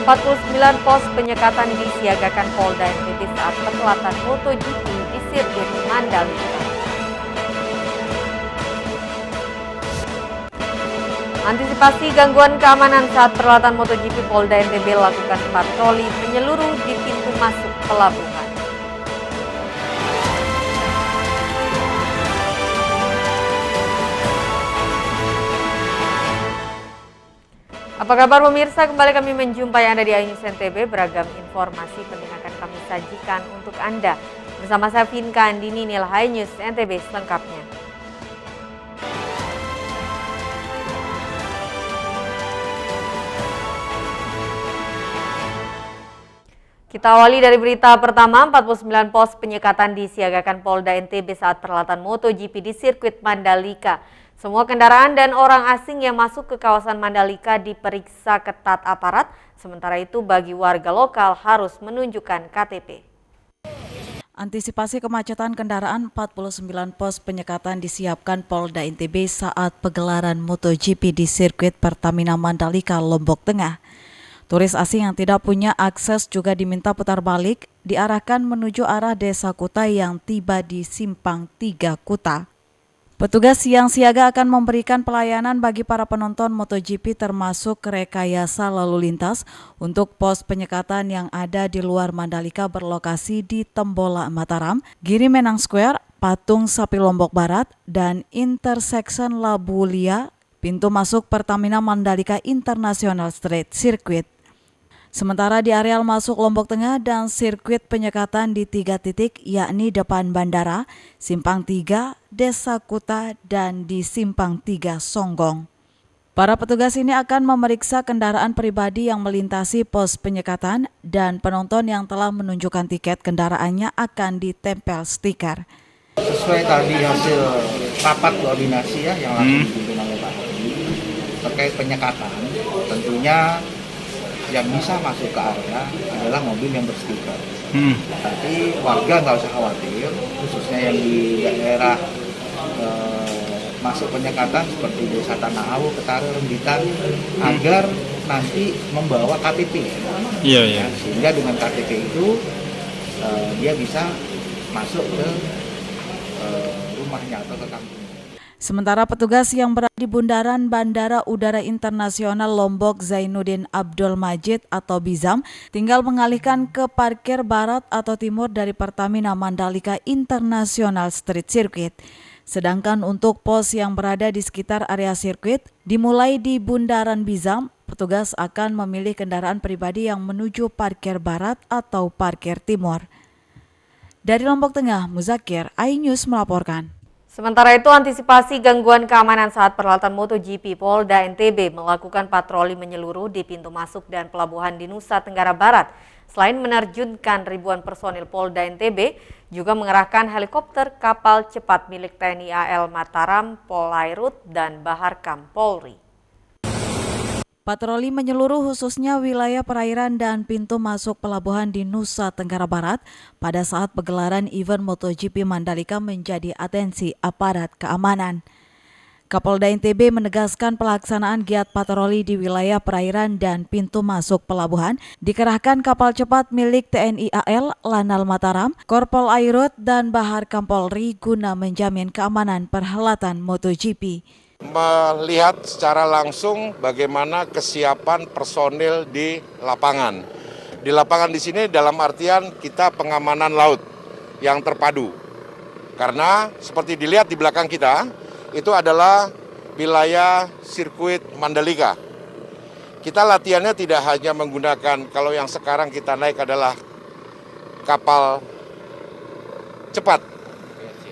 49 pos penyekatan disiagakan Polda NTB saat perhelatan MotoGP di sirkuit Mandalika. Antisipasi gangguan keamanan saat perhelatan MotoGP, Polda NTB lakukan patroli menyeluruh di pintu masuk pelabuhan. Apa kabar pemirsa? Kembali kami menjumpai Anda di iNews NTB. Beragam informasi penting akan kami sajikan untuk Anda. Bersama saya Vinka Andini, inilah iNews NTB selengkapnya. Kita awali dari berita pertama, 49 pos penyekatan disiagakan Polda NTB saat perhelatan MotoGP di sirkuit Mandalika. Semua kendaraan dan orang asing yang masuk ke kawasan Mandalika diperiksa ketat aparat, sementara itu bagi warga lokal harus menunjukkan KTP. Antisipasi kemacetan kendaraan, 49 pos penyekatan disiapkan Polda NTB saat pegelaran MotoGP di sirkuit Pertamina Mandalika, Lombok Tengah. Turis asing yang tidak punya akses juga diminta putar balik, diarahkan menuju arah Desa Kuta yang tiba di Simpang 3 Kuta. Petugas yang siaga akan memberikan pelayanan bagi para penonton MotoGP termasuk rekayasa lalu lintas untuk pos penyekatan yang ada di luar Mandalika berlokasi di Tembola Mataram, Giri Menang Square, Patung Sapi Lombok Barat, dan intersection Labulia, pintu masuk Pertamina Mandalika International Street Circuit. Sementara di areal masuk Lombok Tengah dan sirkuit penyekatan di 3 titik, yakni depan bandara, Simpang 3, Desa Kuta, dan di Simpang 3 Songgong. Para petugas ini akan memeriksa kendaraan pribadi yang melintasi pos penyekatan dan penonton yang telah menunjukkan tiket kendaraannya akan ditempel stiker. Sesuai tadi hasil rapat koordinasi yang langsung dipimpin oleh Pak terkait penyekatan, tentunya yang bisa masuk ke area adalah mobil yang berstiker. Tapi warga nggak usah khawatir, khususnya yang di daerah masuk penyekatan seperti Desa Tanah Awu, Ketara, Rembitan, agar nanti membawa KTP. Iya. Sehingga dengan KTP itu dia bisa masuk ke rumahnya atau ke kampungnya. Sementara petugas yang berada di bundaran Bandara Udara Internasional Lombok Zainuddin Abdul Majid atau Bizam tinggal mengalihkan ke parkir barat atau timur dari Pertamina Mandalika International Street Circuit. Sedangkan untuk pos yang berada di sekitar area sirkuit, dimulai di bundaran Bizam, petugas akan memilih kendaraan pribadi yang menuju parkir barat atau parkir timur. Dari Lombok Tengah, Muzakir, iNews melaporkan. Sementara itu, antisipasi gangguan keamanan saat perhelatan MotoGP, Polda NTB melakukan patroli menyeluruh di pintu masuk dan pelabuhan di Nusa Tenggara Barat. Selain menerjunkan ribuan personil Polda NTB, juga mengerahkan helikopter kapal cepat milik TNI AL Mataram, Polairut, dan Baharkam Polri. Patroli menyeluruh khususnya wilayah perairan dan pintu masuk pelabuhan di Nusa Tenggara Barat pada saat pegelaran event MotoGP Mandalika menjadi atensi aparat keamanan. Kapolda NTB menegaskan pelaksanaan giat patroli di wilayah perairan dan pintu masuk pelabuhan dikerahkan kapal cepat milik TNI AL, Lanal Mataram, Korpol Airut, dan Baharkam Polri guna menjamin keamanan perhelatan MotoGP. Melihat secara langsung bagaimana kesiapan personil di lapangan. Di lapangan di sini dalam artian kita pengamanan laut yang terpadu. Karena seperti dilihat di belakang kita, itu adalah wilayah sirkuit Mandalika. Kita latihannya tidak hanya menggunakan, kalau yang sekarang kita naik adalah kapal cepat.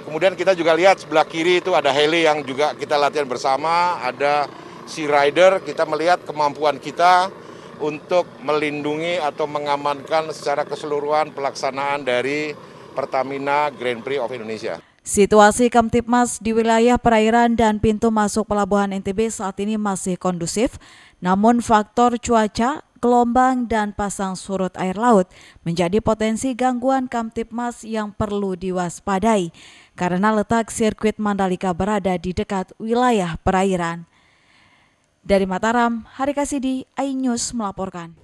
Kemudian kita juga lihat sebelah kiri itu ada heli yang juga kita latihan bersama, ada Sea Rider, kita melihat kemampuan kita untuk melindungi atau mengamankan secara keseluruhan pelaksanaan dari Pertamina Grand Prix of Indonesia. Situasi Kamtipmas di wilayah perairan dan pintu masuk pelabuhan NTB saat ini masih kondusif, namun faktor cuaca, gelombang, dan pasang surut air laut menjadi potensi gangguan Kamtipmas yang perlu diwaspadai karena letak sirkuit Mandalika berada di dekat wilayah perairan. Dari Mataram, Hari Kasidi, iNews melaporkan.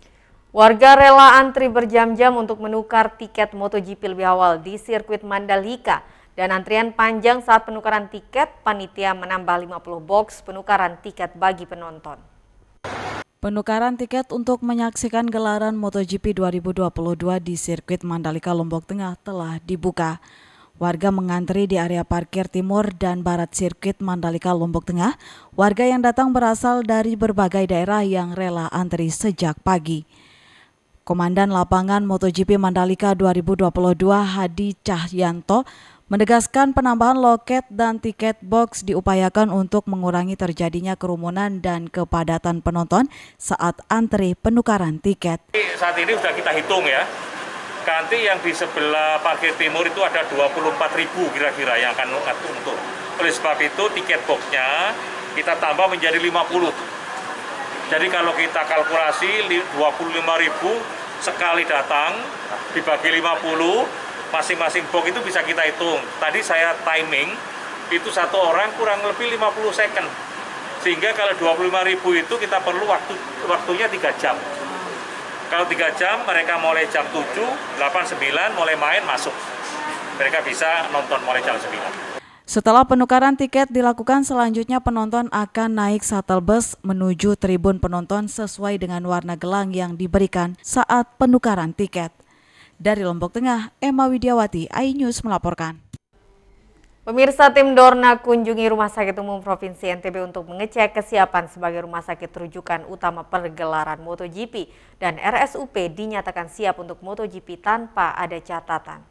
Warga rela antri berjam-jam untuk menukar tiket MotoGP lebih awal di sirkuit Mandalika. Dan antrian panjang saat penukaran tiket, panitia menambah 50 box penukaran tiket bagi penonton. Penukaran tiket untuk menyaksikan gelaran MotoGP 2022 di sirkuit Mandalika Lombok Tengah telah dibuka. Warga mengantri di area parkir timur dan barat sirkuit Mandalika Lombok Tengah. Warga yang datang berasal dari berbagai daerah yang rela antri sejak pagi. Komandan Lapangan MotoGP Mandalika 2022 Hadi Cahyanto menegaskan penambahan loket dan tiket box diupayakan untuk mengurangi terjadinya kerumunan dan kepadatan penonton saat antri penukaran tiket. Saat ini sudah kita hitung ya, nanti yang di sebelah parkir timur itu ada 24.000 kira-kira yang akan untuk. Oleh sebab itu tiket boxnya kita tambah menjadi 50. Jadi kalau kita kalkulasi 25.000 sekali datang dibagi 50, masing-masing box itu bisa kita hitung. Tadi saya timing, itu satu orang kurang lebih 50 second. Sehingga kalau 25.000 itu kita perlu waktunya 3 jam. Kalau 3 jam, mereka mulai jam 7, 8, 9, mulai main masuk. Mereka bisa nonton mulai jam 9. Setelah penukaran tiket dilakukan, selanjutnya penonton akan naik shuttle bus menuju tribun penonton sesuai dengan warna gelang yang diberikan saat penukaran tiket. Dari Lombok Tengah, Emma Widiawati, iNews melaporkan. Pemirsa, tim Dorna kunjungi Rumah Sakit Umum Provinsi NTB untuk mengecek kesiapan sebagai rumah sakit rujukan utama pergelaran MotoGP, dan RSUP dinyatakan siap untuk MotoGP tanpa ada catatan.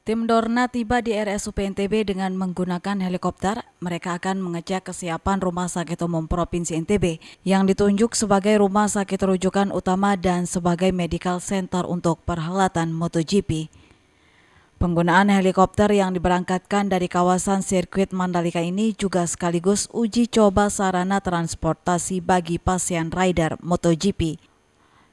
Tim Dorna tiba di RSUP NTB dengan menggunakan helikopter. Mereka akan mengecek kesiapan Rumah Sakit Umum Provinsi NTB yang ditunjuk sebagai rumah sakit rujukan utama dan sebagai medical center untuk perhelatan MotoGP. Penggunaan helikopter yang diberangkatkan dari kawasan sirkuit Mandalika ini juga sekaligus uji coba sarana transportasi bagi pasien rider MotoGP.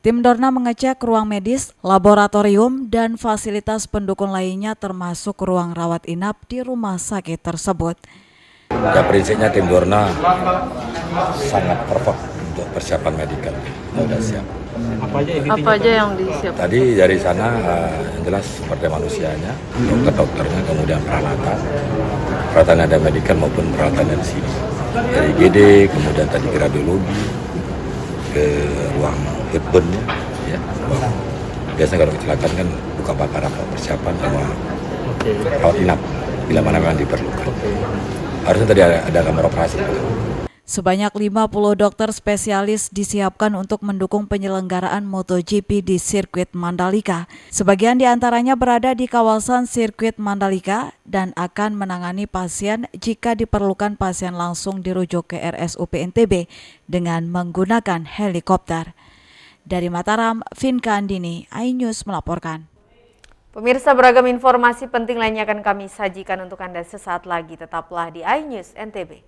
Tim Dorna mengecek ruang medis, laboratorium, dan fasilitas pendukung lainnya termasuk ruang rawat inap di rumah sakit tersebut. Ya, prinsipnya tim Dorna sangat perfect untuk persiapan medikal. Sudah siap. Apa aja yang disiapkan? Tadi dari sana yang jelas seperti manusianya, dokternya, kemudian peralatan ada medikal maupun peralatan di sini. Dari IGD, kemudian tadi ke radiologi, ke ruang headburnnya, ya. Biasanya kalau kecelakaan kan buka bakar apa persiapan sama rawat inap bila mana memang diperlukan. Harusnya tadi ada kamar operasi. Sebanyak 50 dokter spesialis disiapkan untuk mendukung penyelenggaraan MotoGP di sirkuit Mandalika. Sebagian di antaranya berada di kawasan sirkuit Mandalika dan akan menangani pasien jika diperlukan pasien langsung dirujuk ke RSUP NTB dengan menggunakan helikopter. Dari Mataram, Vinka Andini, iNews melaporkan. Pemirsa, beragam informasi penting lainnya akan kami sajikan untuk Anda sesaat lagi. Tetaplah di iNews NTB.